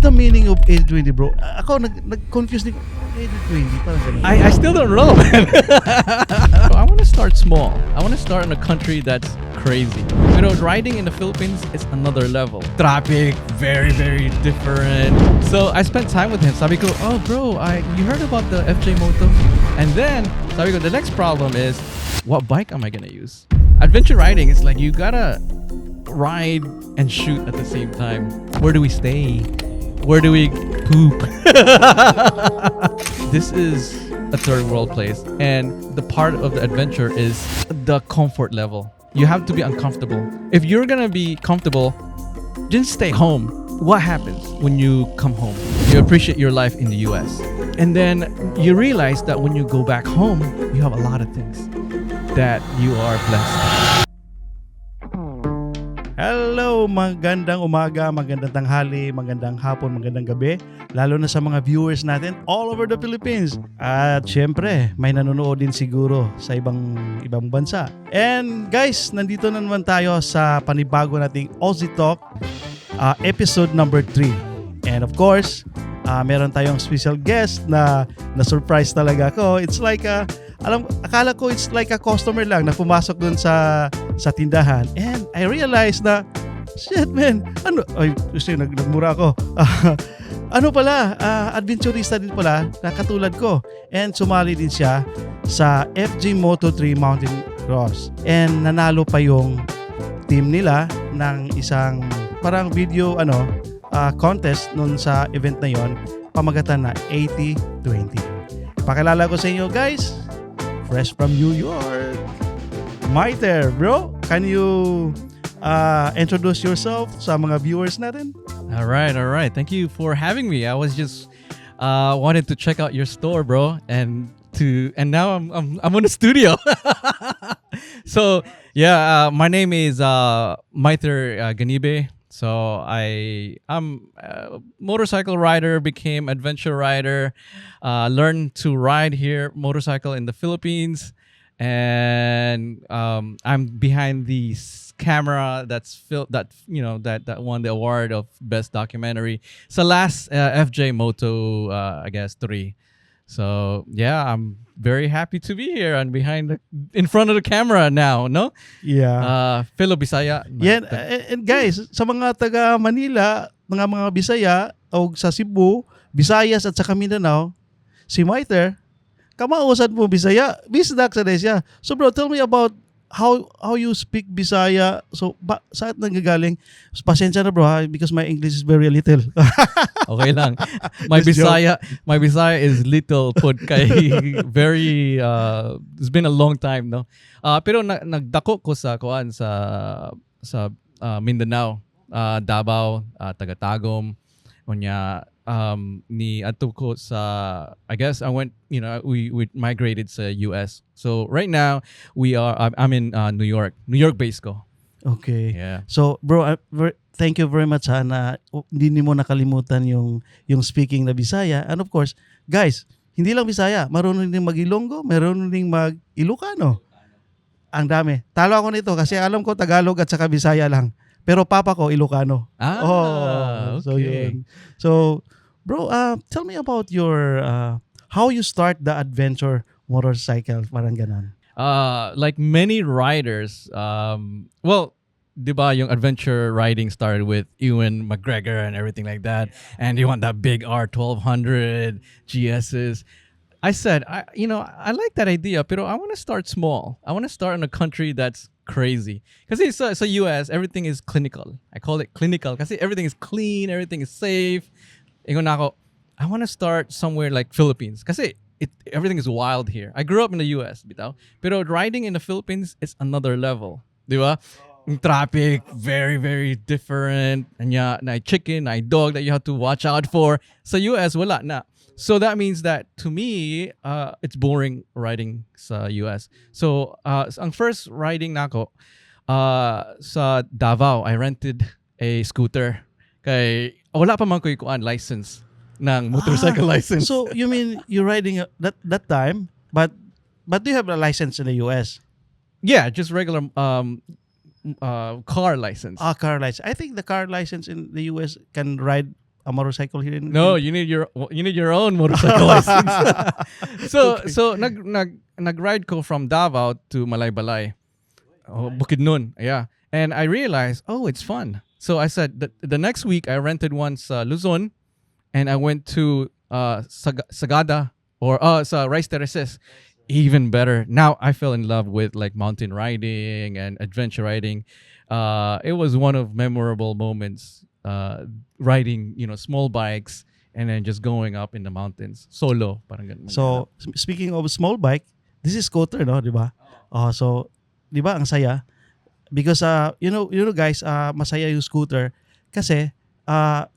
what's the meaning of 80-20, bro? Ako, nag-confuse din. 80-20, parang ganun. I still don't know, man. I want to start small. I want to start in a country that's crazy. You know, riding in the Philippines is another level. Traffic, very, very different. So I spent time with him. Sabi ko, oh bro, you heard about the FJ Moto? And then, sabi ko, the next problem is, what bike am I gonna use? Adventure riding is like, you gotta ride and shoot at the same time. Where do we stay? Where do we poop? This is a third world place, and the part of the adventure is the comfort level. You have to be uncomfortable. If you're gonna be comfortable, just stay home. What happens when you come home? You appreciate your life in the US. And then you realize that when you go back home, you have a lot of things that you are blessed. Hello, magandang umaga, magandang tanghali, magandang hapon, magandang gabi. Lalo na sa mga viewers natin all over the Philippines. At syempre, may nanonood din siguro sa ibang bansa. And guys, nandito na naman tayo sa panibago nating Aussie Talk episode number 3. And of course, meron tayong special guest na surprise talaga ako. It's like akala ko it's like a customer lang na pumasok dun sa tindahan. And I realized na, shit man, nagmura ako. Adventurista din pala, na katulad ko. And sumali din siya sa FJ Moto3 Mountain Cross. And nanalo pa yung team nila ng isang parang video contest nun sa event na yon, pamagatan na 80-20. Pakilala ko sa inyo guys, fresh from New York, Maiter, bro. Can you introduce yourself sa mga viewers natin? All right. Thank you for having me. I was just wanted to check out your store, bro, and now I'm on the studio. So yeah, my name is Maiter Ganibe. So I'm a motorcycle rider, became adventure rider, learned to ride here motorcycle in the Philippines, and I'm behind the camera that won the award of best documentary. So last FJ Moto, I guess 3. So yeah, I'm very happy to be here and in front of the camera now, no? Yeah. Philo Bisaya. Yeah, and guys, sa mga taga Manila, mga Bisaya o sa Cebu, Visayas at sa Mindanao, si Maiter, kamausad mo Bisaya, bisdak sa desya. So bro, tell me about how you speak Bisaya. So saan nanggagaling? Pasensya na bro ha, because my English is very little. Okay lang. My Bisaya is little pod kay very it's been a long time, no. Pero nagdako ko sa Mindanao, Davao, Tagatagom, unya ni adto ko sa, I guess I went, we migrated sa US. So right now I'm in New York based ko. Okay. Yeah. So bro, thank you very much na hindi mo nakalimutan yung speaking na Bisaya. And of course, guys, hindi lang Bisaya, marunong din mag-Ilonggo, marunong din mag-Ilocano. Ang dami. Talo ako nito kasi alam ko Tagalog at saka Bisaya lang. Pero papa ko Ilocano. Okay. So yun. So bro, tell me about your how you start the adventure motorcycle, parang ganon. Like many riders, well, diba yung adventure riding started with Ewan McGregor and everything like that, and you want that big R1200 GSs. I said, I like that idea, pero I want to start small. I want to start in a country that's crazy. Kasi sa US, everything is clinical. I call it clinical kasi everything is clean, everything is safe. Ingon ako, I want to start somewhere like Philippines kasi everything is wild here. I grew up in the US, bitaw. Pero riding in the Philippines is another level. Di ba? Yung traffic, very, very different. And na chicken, na dog that you have to watch out for. Sa US, wala na. So that means that to me, it's boring riding sa US. So ang first riding nako sa Davao, I rented a scooter. Kay wala pa man ko ikuan license ng motorcycle license. So you mean you're riding that time, but do you have a license in the US? Yeah, just regular car license. Car license. I think the car license in the US can ride a motorcycle here in No, you need your own motorcycle license. So Okay. so nag-ride ko from Davao to Malaybalay. Oh, Bukidnon. Yeah. And I realized, oh, it's fun. So I said the next week I rented one sa Luzon and I went to Sagada or sa Rice Terraces. Even better. Now I fell in love with like mountain riding and adventure riding. It was one of memorable moments. Riding, small bikes and then just going up in the mountains solo. Parang ganun. So, speaking of small bike, this is scooter, no, di ba? Oh, so, di ba, ang saya? Because, guys, masaya yung scooter. Kasi,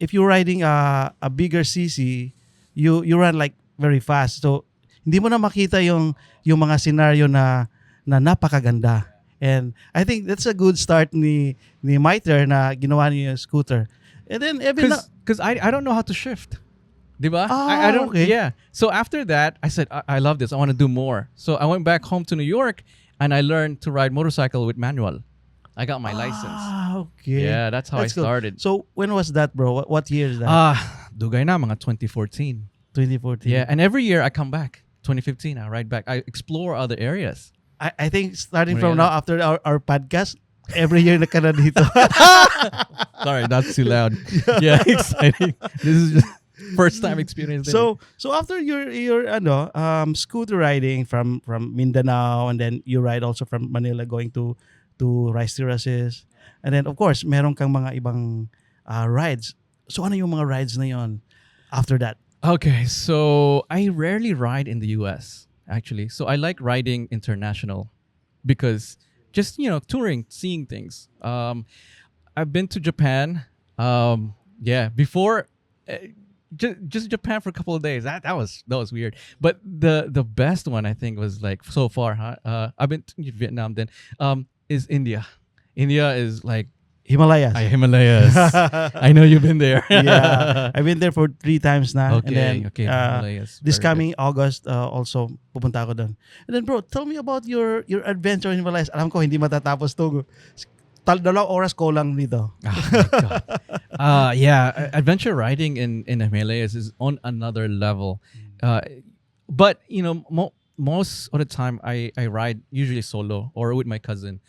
if you're riding a bigger CC, you run like very fast. So, hindi mo na makita yung mga scenario na napakaganda. And I think that's a good start ni Miter na ginawa niya yung scooter. And then Because I don't know how to shift. Diba? Ah, I don't. okay. Yeah. So after that, I said I love this. I want to do more. So I went back home to New York and I learned to ride motorcycle with manual. I got my license. Okay. Yeah, that's how I That's cool. started. So when was that, bro? What year is that? Dugay na mga 2014. 2014. Yeah, and every year I come back. 2015, I ride back. I explore other areas. I think starting Well, from yeah. now after our podcast, every year na ka na dito. Sorry, that's too loud. Yeah, exciting. This is just first time experience. So after your scooter riding from Mindanao, and then you ride also from Manila going to Rice Terraces, and then of course meron kang mga ibang rides. So ano yung mga rides na yon after that? Okay, so I rarely ride in the US actually. So I like riding international because just touring, seeing things. I've been to Japan. Before just Japan for a couple of days. That was weird. But the best one I think was like so far. I've been to Vietnam. Then is India. India is like Himalayas. Himalayas. I know you've been there. Yeah, I've been there for 3 times na. Okay, And then, okay. Himalayas. this Very coming August, also pupunta ako doon. And then bro, tell me about your adventure in Himalayas. Alam ko hindi matatapos to. Dalawang oras ko lang dito. Oh my God. Adventure riding in Himalayas is on another level. But most of the time I ride usually solo or with my cousin.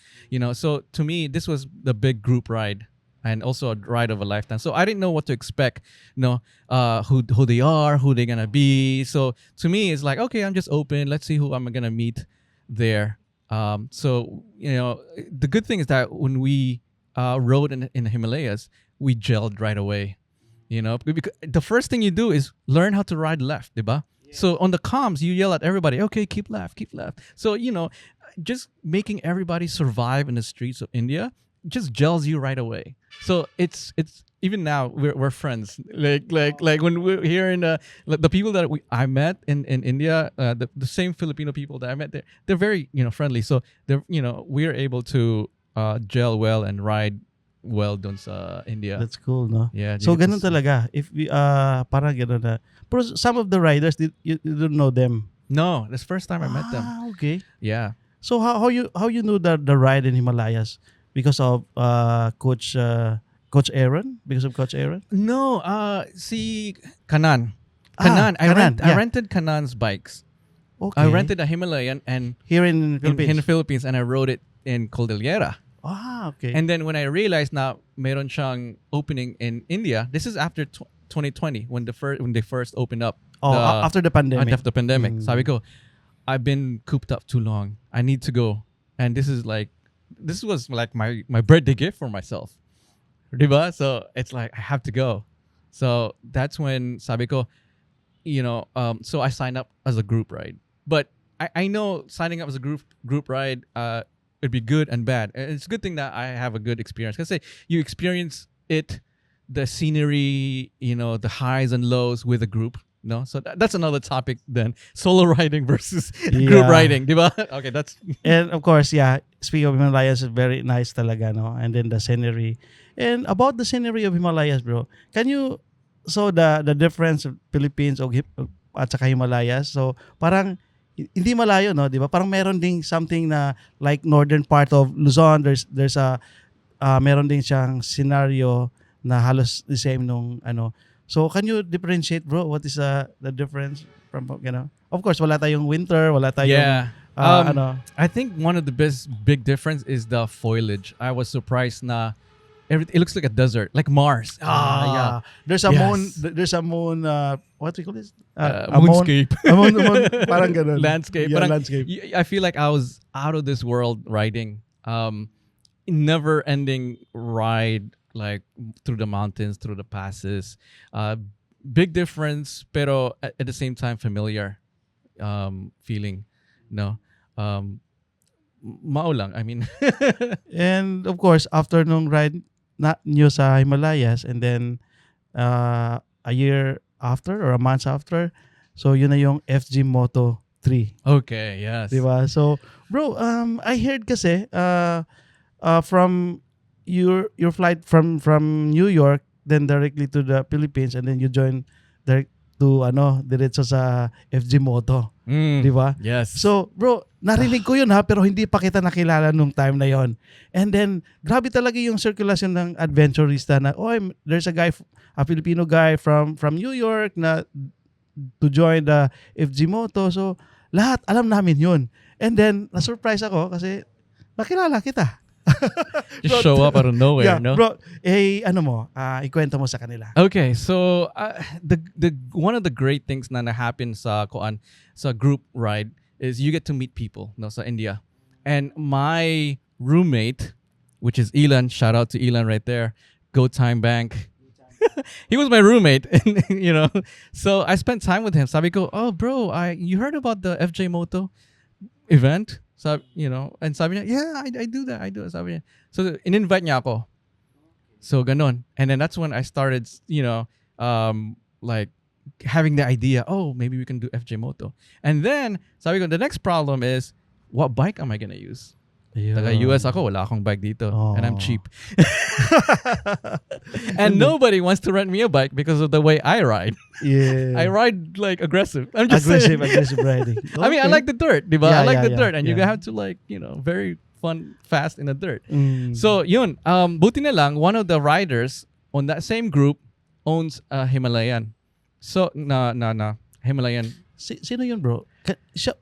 So to me this was the big group ride and also a ride of a lifetime. So I didn't know what to expect, who they are, who they're gonna be. So to me it's like, okay, I'm just open. Let's see who I'm gonna meet there. So the good thing is that when we rode in the Himalayas, we gelled right away. Because the first thing you do is learn how to ride left, diba? So on the comms, you yell at everybody, okay, keep left, keep left. So, just making everybody survive in the streets of India just gels you right away. So it's even now we're friends. Like when we're here in the people that I met in India, the same Filipino people that I met there, they're very friendly. So they're we're able to gel well and ride well dun sa India. That's cool, no? Yeah. So you get to ganun see- talaga. If we parang ganun na. Pero some of the riders you don't know them. No, that's the first time I met them. Okay. Yeah. So how you know the ride in Himalayas? Because of Coach Aaron? Because of Coach Aaron? No, si Kanan. Ah, Kanan. Kanan, I yeah. rented Kanan's bikes. Okay. I rented a Himalayan and here in Philippines. in the Philippines and I rode it in Cordillera. Okay. And then when I realized na meron siyang opening in India, this is after 2020 when they first opened up. After the pandemic. After the pandemic. Mm. Sabi ko, I've been cooped up too long. I need to go. And this was like my birthday gift for myself. Diba? So it's like I have to go. So that's when sabi ko, so I signed up as a group ride. But I know signing up as a group ride it'd be good and bad. And it's a good thing that I have a good experience. Because you experience it, the scenery, the highs and lows with a group. No, so that's another topic then. Solo riding versus group riding, diba? Okay, that's And of course, yeah, speaking of Himalayas, it's very nice talaga, no? And then the scenery. And about the scenery of Himalayas, bro, can you, so the difference of Philippines at saka Himalayas, so parang, hindi malayo, no? Di ba? Parang meron ding something na like northern part of Luzon, there's a, meron ding siyang scenario na halos the same nung, So can you differentiate, bro? What is the difference from, Of course, wala tayong winter, wala tayong Yeah. ano. I think one of the big difference is the foliage. I was surprised na it looks like a desert, like Mars. Yeah. There's a moon. Yes. There's a moon. What we call this? A Moonscape. moon. Parang ganun. Landscape. Yeah, Parang, landscape. I feel like I was out of this world riding. Never ending ride, like through the mountains, through the passes. Big difference, pero at the same time familiar feeling. No. Maulang. I mean, And of course, after nung ride nyo sa Himalayas, and then a year after or a month after, so yun na yung FG Moto 3. okay, yes. Diba? So, bro, I heard kasi from your flight from New York then directly to the Philippines, and then you join direct to diretso sa FG Moto. Mm, Di ba? yes. So, bro, narinig ko yun pero hindi pa kita nakilala nung time na yon. And then, grabe talaga yung circulation ng adventurista na, there's a Filipino guy from New York na to join the FG Moto. So, lahat, alam namin yun. And then, na-surprise ako kasi nakilala kita. Just show up out of nowhere, Yeah, no? bro, ikwento mo sa kanila. Okay, so the one of the great things na happen sa group ride is you get to meet people, no, sa India. And my roommate, which is Elan, shout out to Elan right there, Go Time Bank. He was my roommate, and so I spent time with him. Sabi ko, oh bro, you heard about the FJ Moto event? And sabi niya, yeah, I do that. Sabi niya. So, in-invite niya ako. So, ganon. And then that's when I started, like having the idea, maybe we can do FJ Moto. And then, sabi ko, the next problem is, what bike am I gonna use? Taga-US ako, wala akong bike dito. And I'm cheap. And nobody wants to rent me a bike because of the way I ride. Yeah. I ride like aggressive. I'm just saying. Aggressive riding. I mean, I like the dirt, diba? Yeah, I like yeah, the yeah, dirt, and you yeah. have to very fun, fast in the dirt. Mm. So yun, buti na lang, one of the riders on that same group owns a Himalayan. So Himalayan. Sino yun, bro?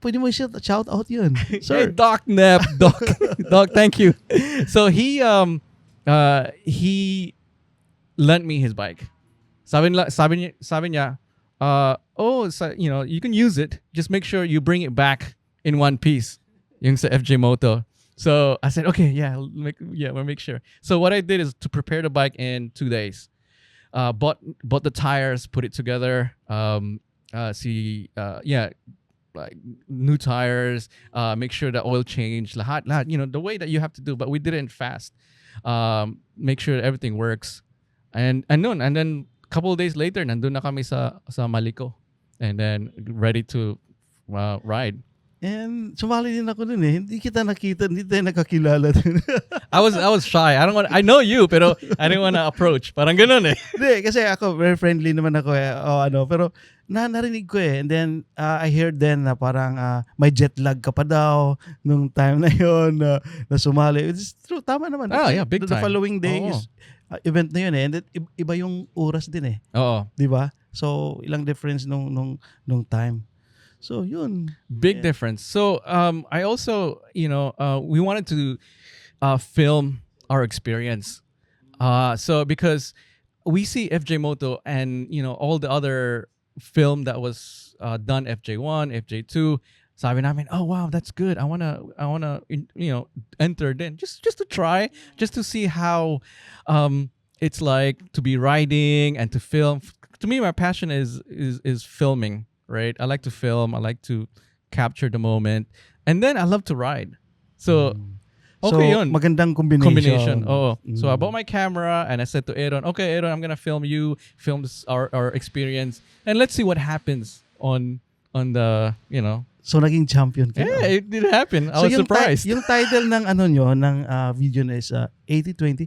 Pwede mo shout out yun. Hey, Sir. Doc Nep, Doc, thank you. So he lent me his bike. Sabi niya, you can use it. Just make sure you bring it back in one piece. Yung sa FJ Moto. So I said, okay, we'll make sure. So what I did is to prepare the bike in 2 days. Bought the tires, put it together. Like new tires, make sure the oil change, lahat, the way that you have to do, but we did it fast. Make sure everything works. And then a couple of days later, nandun na kami sa Maliko, and then ready to ride. And sumali din ako dun eh. Hindi kita nakita, hindi tayo nakakilala dun. I was shy. I know you, pero I didn't want to approach. Parang ganun eh. Hindi, kasi ako, very friendly naman ako eh. Pero narinig ko eh. And then, I heard then na parang may jet lag ka pa daw nung time na yon na sumali. It's true, tama naman. Yeah, big The time. following day Oo. is event na yun eh. And then, iba yung oras din eh. Oo. Di ba? So, ilang difference nung time. So, yun. Big difference. So I also, we wanted to film our experience. So because we see FJ Moto and, all the other film that was done, FJ1, FJ2, sabi namin, oh wow, that's good. I wanna enter then just to try, just to see how it's like to be riding and to film. To me, my passion is filming. Right? I like to film. I like to capture the moment. And then I love to ride. So, okay So, yun. magandang combination. Oh. So I bought my camera and I said to Aaron, okay, Aaron, I'm going to film you, film our experience. And let's see what happens on the, So, naging champion kayo. Yeah, it did happen. I was surprised. Yung title ng ng video na is 80-20.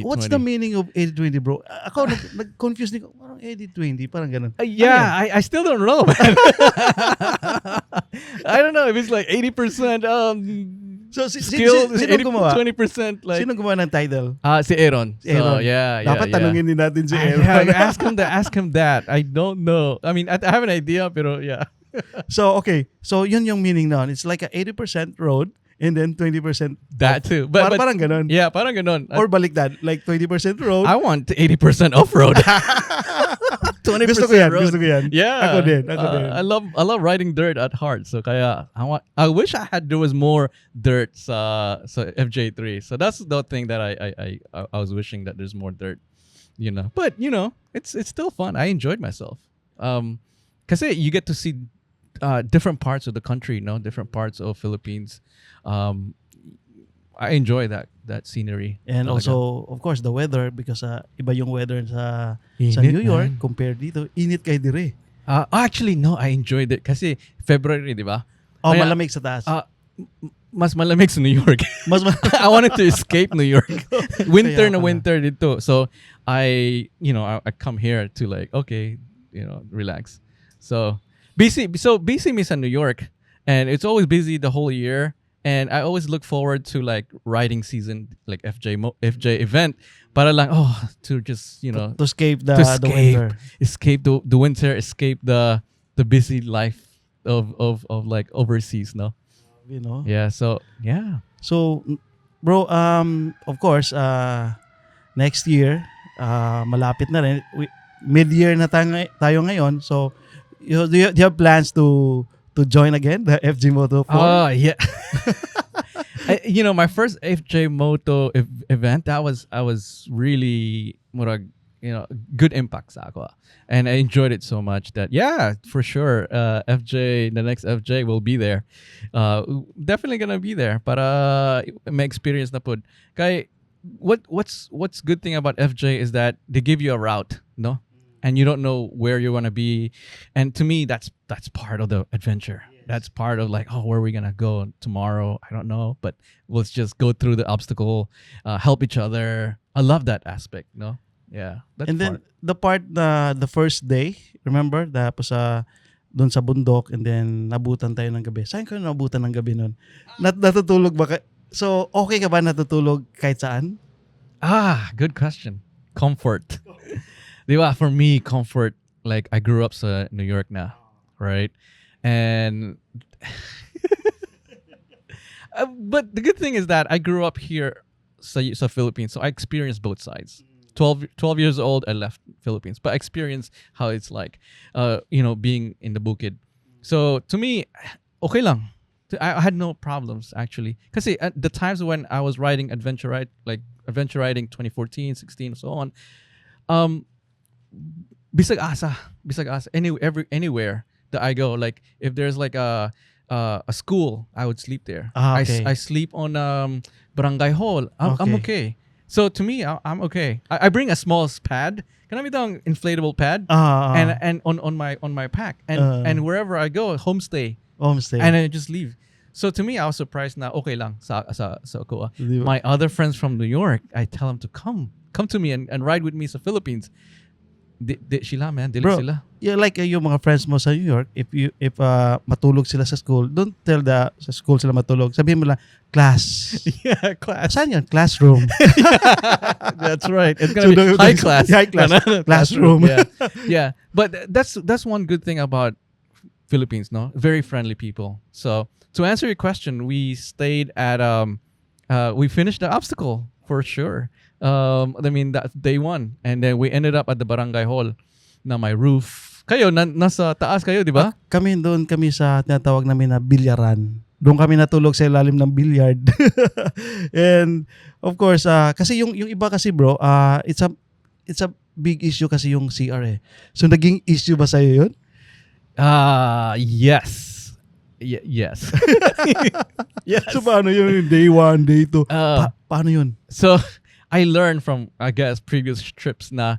What's the meaning of 80-20, bro? Ako nag-confuse din ko. Parang 80-20, parang ganun. Yeah, I still don't know, man. I don't know if it's like 80% So, Skill, sino gumawa? 20% like Sino gumawa ng title? si Aaron. Si Aaron. So, yeah. Dapat tanungin din natin si Aaron. Yeah, ask him that. I don't know. I mean, I have an idea, pero yeah. So, okay. So, yun yung meaning nun. It's like a 80% road and then 20% That too. But parang ganon. yeah, parang ganon. Or baliktad. Like 20% road. I want 80% off-road. 20% Gusto ko yan. road. Gusto ko yan. Yeah. Ako din. I love riding dirt at heart. So kaya I wish there was more dirt sa FJ3. So that's the thing that I was wishing that there's more dirt, you know. But you know, it's still fun. I enjoyed myself. Kasi you get to see different parts of the country, you know, different parts of Philippines. I enjoy that scenery. And talaga. also, of course, the weather because iba yung weather sa Init, New York man. compared dito. Init kay dire. Actually, no, I enjoyed it. Kasi February, di ba? Oh, Kaya, malamig sa taas. Mas malamig sa New York. I wanted to escape New York. Winter Kaya na pala. winter dito. So, I come here to like, okay, relax. So busy me sa New York. And it's always busy the whole year. And I always look forward to like riding season, like FJ event. Para lang, to just, to escape the escape the winter, escape the busy life of like overseas, no? You know? Yeah, so yeah. So, bro, of course, next year, malapit na rin. Mid-year na tayo ngayon. So, do you have plans to join again the FJ Moto 4? Oh, yeah. My first FJ Moto event, I was really good impact sa ako. And I enjoyed it so much that yeah, for sure, the next FJ will be there. Definitely gonna be there. Para may experience na pud. Kay what's good thing about FJ is that they give you a route, no? And you don't know where you want to be. And to me, that's part of the adventure. Yes. That's part of like, where are we going to go tomorrow? I don't know. But let's just go through the obstacle, help each other. I love that aspect, no? Yeah. And then the first day, remember? Tapos doon sa bundok and then nabutan tayo ng gabi. Saan ka nabutan ng gabi nun? Natutulog ba? So, okay ka ba natutulog kahit saan? Good question. Comfort. Diba, for me, comfort, like I grew up in New York now, right? And but the good thing is that I grew up here sa Philippines, so I experienced both sides. 12 years old, I left Philippines, but I experienced how it's like, being in the bukid. So to me, okay lang. I had no problems actually. Kasi at the times when I was riding adventure riding 2014, 16, so on, bisag asa anywhere that I go, like if there's like a school, I would sleep there. Okay. I sleep on barangay hall. I'm okay. So to me, I'm okay. I bring a small pad. Can I be done inflatable pad? And on my pack and wherever I go, homestay. And I just leave. So to me, I was surprised na okay lang sa ako. My other friends from New York, I tell them to come to me and ride with me sa Philippines. Sila, man. Dili Bro, sila. Yeah, like yung mga friends mo sa New York, if matulog sila sa school, don't tell sa school sila matulog. Sabihin mo lang, class. Yeah, class. Saan yun? Classroom. That's right. It's gonna be high class. High class. Classroom. Yeah. But that's one good thing about Philippines, no? Very friendly people. So to answer your question, we stayed at we finished the obstacle for sure. I mean that's day one, and then we ended up at the barangay hall na may roof. Kayo nasa taas kayo, di ba? Kami sa tinatawag namin na bilyaran. Doon kami natulog sa ilalim ng billiard. And of course, kasi yung iba kasi bro, it's a big issue kasi yung CR eh. So naging issue ba sa'yo yun? Yes. Yes. Yes. So paano yun? Day 1, day 2. Paano yun? So I learned from, I guess, previous trips na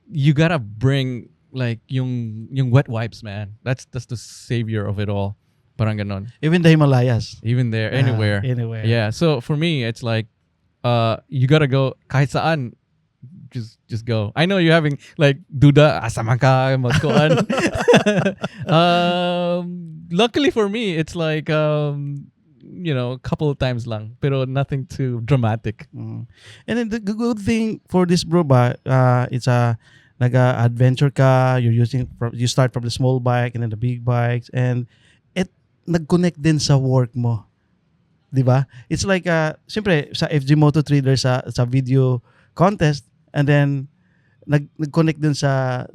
you gotta bring like yung wet wipes, man. That's the savior of it all. Parang ganon. Even the Himalayas. Even there, anywhere. Anywhere. Yeah. So for me, it's like you gotta go kahit saan. Just go. I know you're having like duda asaman ka magkuan. Uh-huh. Luckily for me, it's like a couple of times lang, pero nothing too dramatic. Mm. And then the good thing for this bro ba, it's a nag-adventure ka, you start from the small bike and then the big bikes, and it nag-connect din sa work mo, 'di ba? It's like siyempre sa FG Moto3 there's sa video contest, and then nag-connect din sa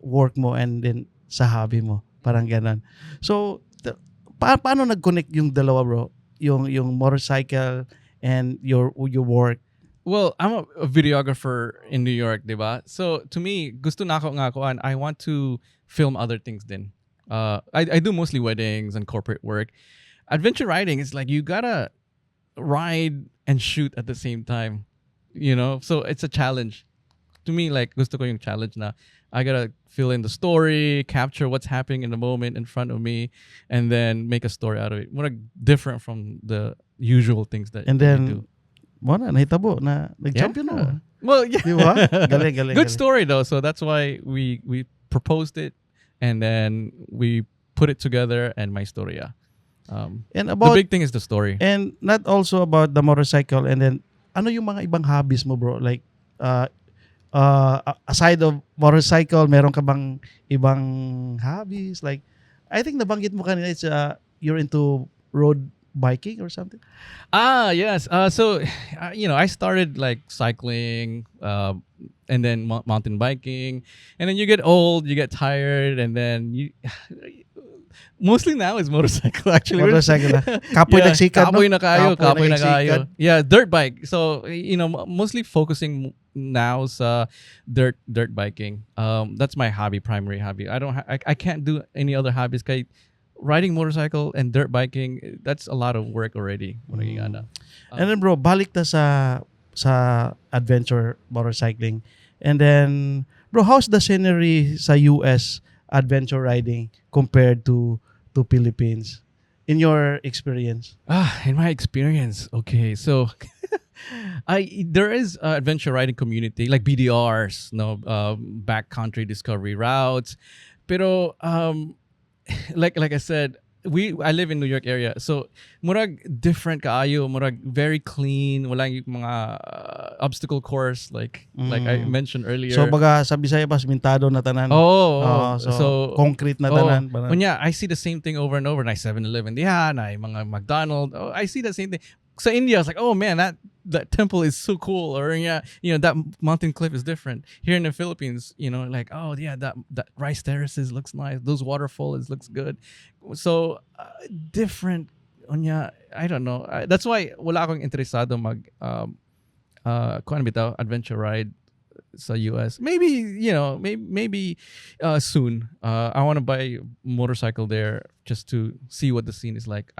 work mo and then sa hobby mo, parang ganun. So paano nag-connect yung dalawa bro? Yung motorcycle and your work. Well, I'm a videographer in New York, diba? So to me, gusto na ako nga kuan, I want to film other things din. I do mostly weddings and corporate work. Adventure riding is like you gotta ride and shoot at the same time, So it's a challenge. To me, like gusto ko yung challenge na I gotta fill in the story, capture what's happening in the moment in front of me, and then make a story out of it. More different from the usual things that And you then do. mo na nahitabo na nag-champion mo. Well, yeah. Di ba? Galing. Good story though. So that's why we proposed it, and then we put it together and my story. Yeah. And The about big thing is the story. and not also about the motorcycle, and then ano yung mga ibang hobbies mo bro? Like aside of motorcycle, meron ka bang ibang hobbies? Like I think nabanggit mo kanina it's you're into road biking or something. Yes. So, I started like cycling, and then mountain biking, and then you get old, you get tired, and then you. Mostly now is motorcycle actually. Motorcycle na. Kapoy nagsikat, no? Kapoy na kayo, kapoy na nagsikat. kayo. Yeah, dirt bike. So, mostly focusing now sa dirt biking. That's my hobby, primary hobby. I can't do any other hobbies kay riding motorcycle and dirt biking, that's a lot of work already. And then bro, balik ta sa adventure motorcycling. And then bro, how's the scenery sa US adventure riding compared to Philippines in your experience? In my experience, okay. So there is adventure riding community like BDRs, backcountry discovery routes. Pero like I said, I live in New York area. So murag different kaayo, murag very clean, wala yung mga obstacle course like I mentioned earlier. So baga sa Bisaya pa simintado na tanan. So concrete na tanan. Yeah, I see the same thing over and over. Na 7-Eleven diyan, na mga McDonald's. I see the same thing. So India, I was like, oh man, that temple is so cool, or that mountain cliff is different. Here in the Philippines, like, oh yeah, that rice terraces looks nice. Those waterfalls looks good. So different. I don't know. That's why wala akong interesado kuan bitaw adventure ride sa US. Maybe maybe soon. I want to buy a motorcycle there just to see what the scene is like.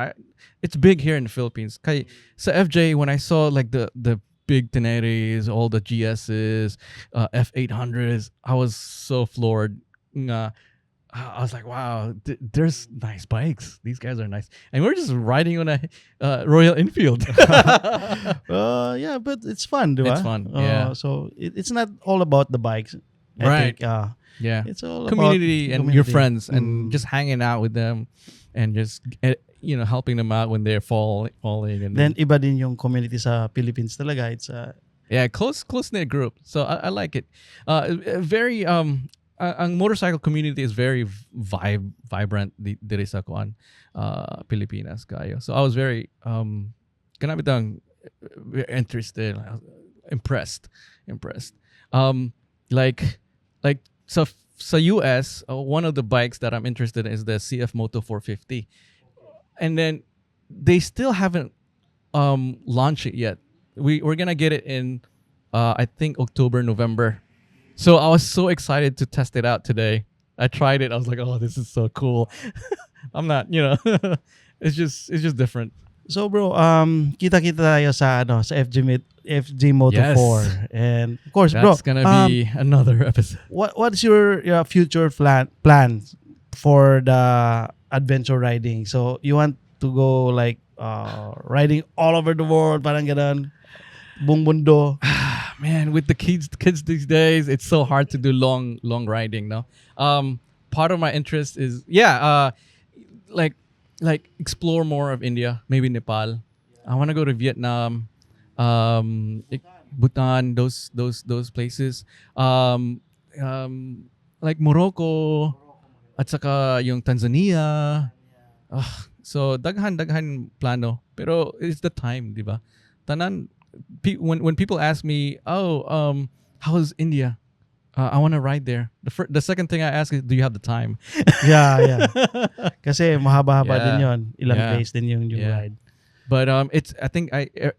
It's big here in the Philippines. Kay sa FJ, when I saw like the big Teneres, all the GSs, F800s, I was so floored. I was like, wow, there's nice bikes. These guys are nice. And we're just riding on a Royal Enfield. Yeah, but it's fun, diba? It's fun, yeah. So it's not all about the bikes. I Right. think, Yeah. it's all Community about and your friends and just hanging out with them and just helping them out when they're falling and then iba din yung community sa Philippines talaga. It's yeah, close knit group. So I like it. Very ang motorcycle community is very vibrant diri sa kuan Pilipinas kayo. So I was very interested, impressed. Like so sa US, one of the bikes that I'm interested in is the CF Moto 450. And then they still haven't launched it yet. We're gonna get it in I think October, November. So I was so excited to test it out today. I tried it. I was like, oh, this is so cool. I'm not, it's just different. So bro, kita-kita tayo sa FG Moto Yes. 4. And of course, bro, That's gonna be another episode. what's your future plans for the adventure riding? So you want to go like riding all over the world, parang ganun, buong mundo? Man, with the kids these days, it's so hard to do long riding. No, part of my interest is like like explore more of India, maybe Nepal. I want to go to Vietnam, Bhutan, those places. Um, like Morocco, at saka yung Tanzania. So daghan plano. Pero it's the time, di ba? Tanan when people ask me, "Oh, how's India?" I want to ride there. The second thing I ask is, "Do you have the time?" Yeah. Kasi mahaba-haba din Yeah. yon. Ilang Yeah. days din yung Yeah. ride. But it's I think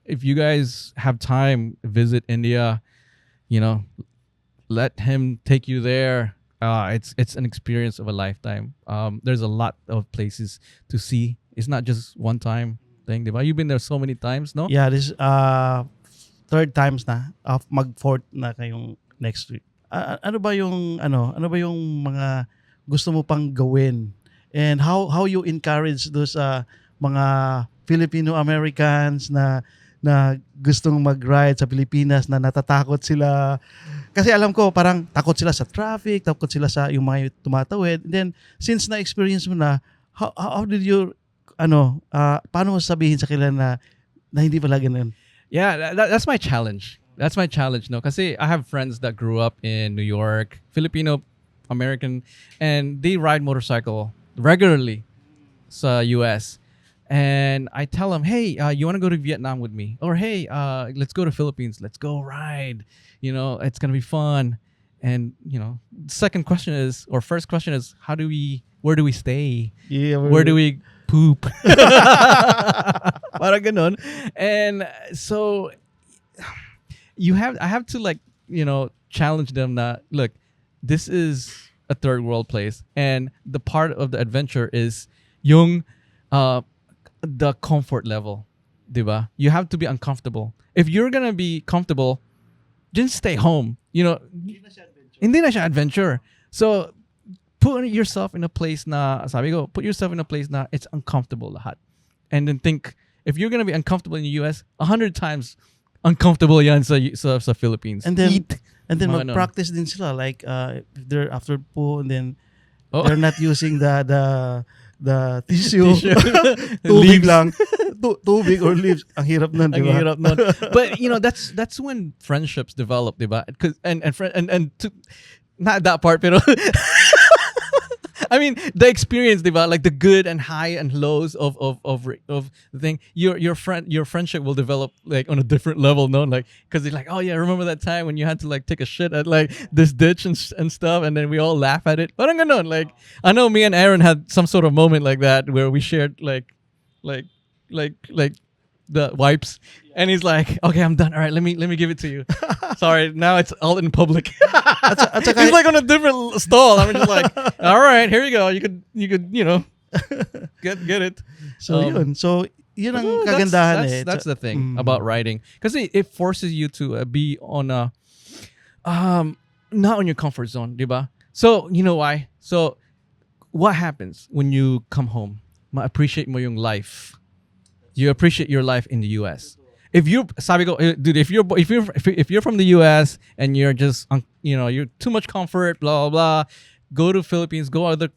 if you guys have time, visit India. You know, let him take you there. It's an experience of a lifetime. There's a lot of places to see. It's not just one time thing, diba? You've been there so many times, no? Yeah, this third times na. Mag-fourth na kayong next week. Ano ba yung mga gusto mo pang gawin? And how you encourage those mga Filipino Americans na gustong mag-ride sa Pilipinas, na natatakot sila. Kasi alam ko parang takot sila sa traffic, takot sila sa yung mga tumatawid. And then since na-experience mo na, how did you paano mo sabihin sa kanila na hindi pala ganun? Yeah, that's my challenge. That's my challenge, no? Kasi I have friends that grew up in New York, Filipino American, and they ride motorcycle regularly sa US. And I tell them, hey, you want to go to Vietnam with me? Or hey, let's go to Philippines. Let's go ride. You know, it's going to be fun. And, you know, first question is, where do we stay? Yeah, Where do we poop? Parang ganon. And so I have to, like, you know, challenge them that, look, this is a third world place. And the part of the adventure is yung the comfort level, diba? You have to be uncomfortable. If you're gonna be comfortable, just stay home. You know, hindi na siya adventure. So put yourself in a place na, put yourself in a place na it's uncomfortable lahat. And then think, if you're gonna be uncomfortable in the US, 100 times uncomfortable yan sa Philippines. And then Eat. Mga mag-practice din sila, like if they're after po, and then Oh. they're not using the tissue. Leaves. Tubig lang. Tubig or leaves. Ang hirap nun, Ang diba? hirap nun. But you know, that's when friendships develop, diba? Cause and not that part, pero I mean the experience, diba? Like the good and high and lows of the thing. Your friendship will develop like on a different level, no? Like, cause they're like, oh yeah, remember that time when you had to like take a shit at like this ditch and stuff, and then we all laugh at it. Parang ganon. Like, I know me and Aaron had some sort of moment like that where we shared like the wipes, and he's like, okay, I'm done. All right, let me give it to you. Sorry, now it's all in public. He's like on a different stall. I'm just like, all right, here you go. You could you know get it. So yun. So yun ang kagandahan That's the thing about riding, because it forces you to be on a not on your comfort zone, diba? So you know why? So what happens when you come home? Ma-appreciate mo yung life. You appreciate your life in the US. If you're from the US and you're just you're too much comfort, blah blah blah, go to Philippines, go other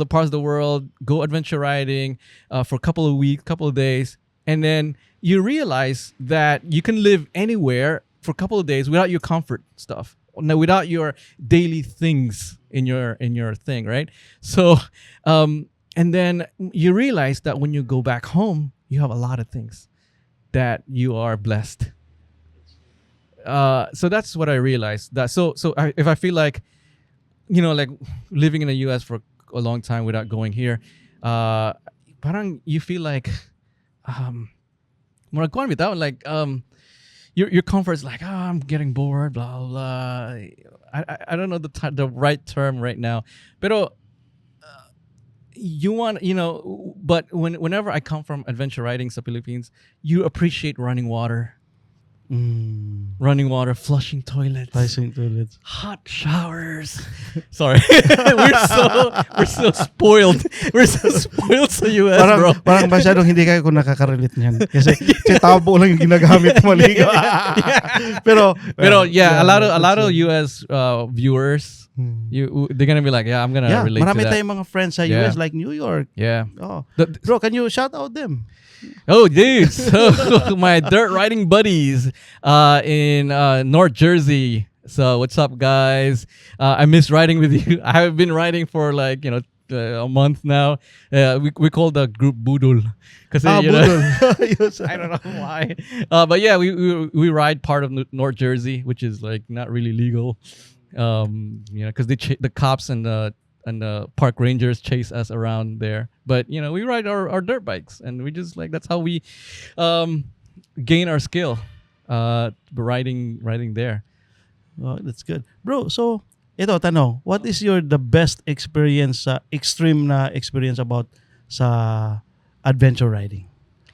parts of the world, go adventure riding for a couple of weeks, couple of days, and then you realize that you can live anywhere for a couple of days without your comfort stuff, without your daily things in your thing, right? So and then you realize that when you go back home, you have a lot of things that you are blessed. So that's what I realized. If I feel like, like living in the US for a long time without going here, parang you feel like, your comfort is like, I'm getting bored, blah blah blah. I don't know the right term right now, pero you want, but whenever I come from adventure riding sa Philippines, you appreciate running water, flushing toilets, hot showers. Sorry, we're so spoiled. We're so spoiled sa US, bro. Parang masyadong hindi kayo kung nakaka-relate niyan. Kasi tabo lang yung ginagamit maligo. Pero yeah, a lot of US viewers They're gonna be like, yeah, I'm gonna Yeah, relate to marami that. tayong mga friends sa Yeah. US like New York. Yeah. Oh. The- Bro, can you shout out them? Oh, dude. So my dirt riding buddies in North Jersey. So what's up, guys? I miss riding with you. I have been riding for like, a month now. We call the group Budul. Because Budol. Yes. I don't know why. But yeah, we ride part of North Jersey, which is like not really legal. Because the cops and the park rangers chase us around there. But we ride our dirt bikes, and we just like that's how we gain our skill. Riding there. Oh, that's good. Bro, so ito tanong, what is the best experience extreme na experience about sa adventure riding?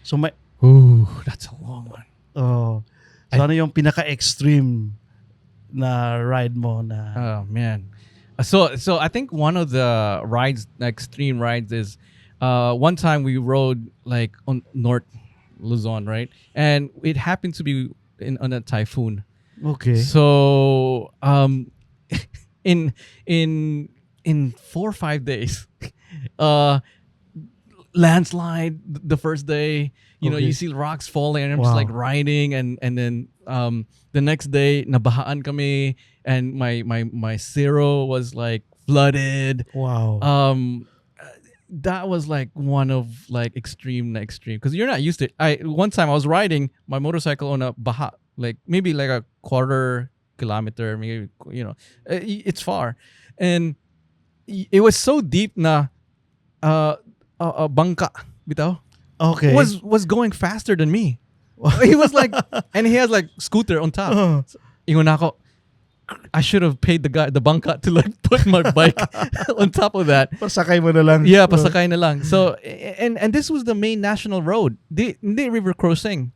So may Ooh, that's a long one. so ano yung pinaka-extreme na ride mo na Oh man. So I think one of the rides, extreme rides, is one time we rode like on North Luzon, right? And it happened to be on a typhoon. okay. So in 4 or 5 days, landslide the first day. Okay. You see rocks falling, and I'm just Wow. like riding, and then the next day nabahaan kami, and my zero was like flooded. Wow. That was like one of like extreme because you're not used to it. One time I was riding my motorcycle on a baha, like maybe like a quarter kilometer, maybe it's far, and it was so deep na a bangka bitaw okay. was going faster than me. He was like, and he has like scooter on top. Ingon ako, I should have paid the bangka to like put my bike on top of that. Pasakay mo na lang. Yeah, pasakay na lang. So and this was the main national road. Hindi river crossing.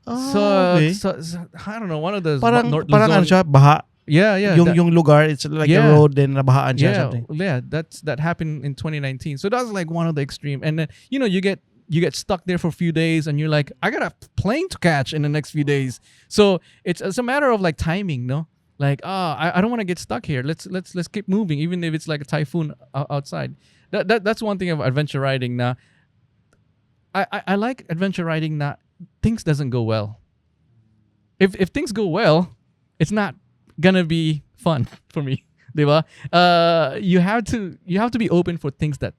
Okay. So I don't know, one of the Parang North parang ano Luzon. siya, baha. Yeah. Yung lugar, it's like Yeah. a road then nabahaan siya Yeah, something. yeah, that happened in 2019. So that was like one of the extreme. And then you get stuck there for a few days, and you're like, I got a plane to catch in the next few days. So it's a matter of like timing, no? Like, I don't want to get stuck here. Let's keep moving, even if it's like a typhoon outside. That's one thing of adventure riding. Now, I like adventure riding. Now, things doesn't go well. If things go well, it's not gonna be fun for me, diba? You have to be open for things that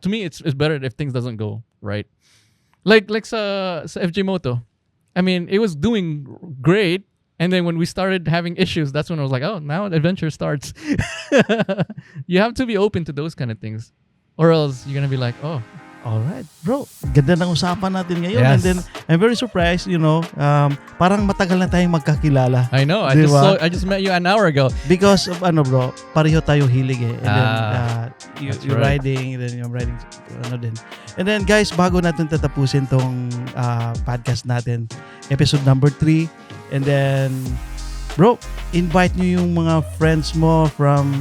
to me it's better if things doesn't go right. Like sa FJ Moto, I mean it was doing great, and then when we started having issues, that's when I was like, oh, now adventure starts. You have to be open to those kind of things, or else you're gonna be like, oh. Alright, bro. Ganda ng usapan natin ngayon. Yes. And then, I'm very surprised, parang matagal na tayong magkakilala. I know. Diba? I just met you an hour ago. Because of bro, pareho tayo hilig eh. And then, that's you're right. riding, then you're riding, din. And then, guys, bago natin tatapusin tong podcast natin, episode number 3. And then, bro, invite nyo yung mga friends mo from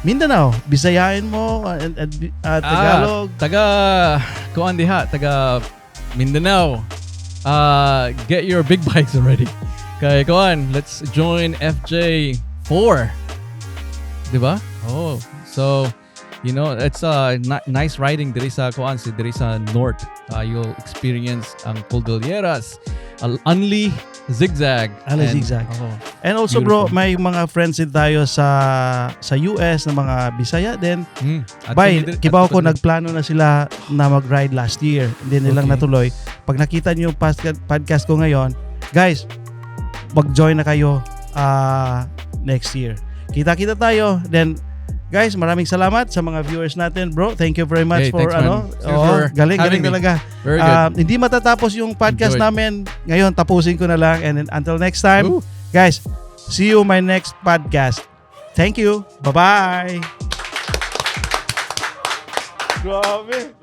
Mindanao, Bisayain mo, and Tagalog. Taga kuan diha, taga Mindanao. Get your big bikes already. Okay, go on. Let's join FJ4. Diba? Oh, so it's nice riding diri sa kuan diri sa north. You'll experience ang Cordilleras, Unli Zigzag. Zigzag. Oh, And also, bro, beautiful. may mga friends din tayo sa US na mga Bisaya din. At Bay, kami din- kibaw at ko, kami din- nagplano na sila na mag-ride last year. Hindi nilang Okay. natuloy. Pag nakita niyo yung podcast ko ngayon, guys, mag-join na kayo next year. Kita-kita tayo. Then, guys, maraming salamat sa mga viewers natin, bro. Thank you very much Hey, for thanks, man. Thanks for galing having me. talaga. Very good. Hindi matatapos yung podcast Enjoyed. namin. Ngayon, tapusin ko na lang. And then, until next time, Ooh. guys, see you my next podcast. Thank you. Bye-bye. Grabe.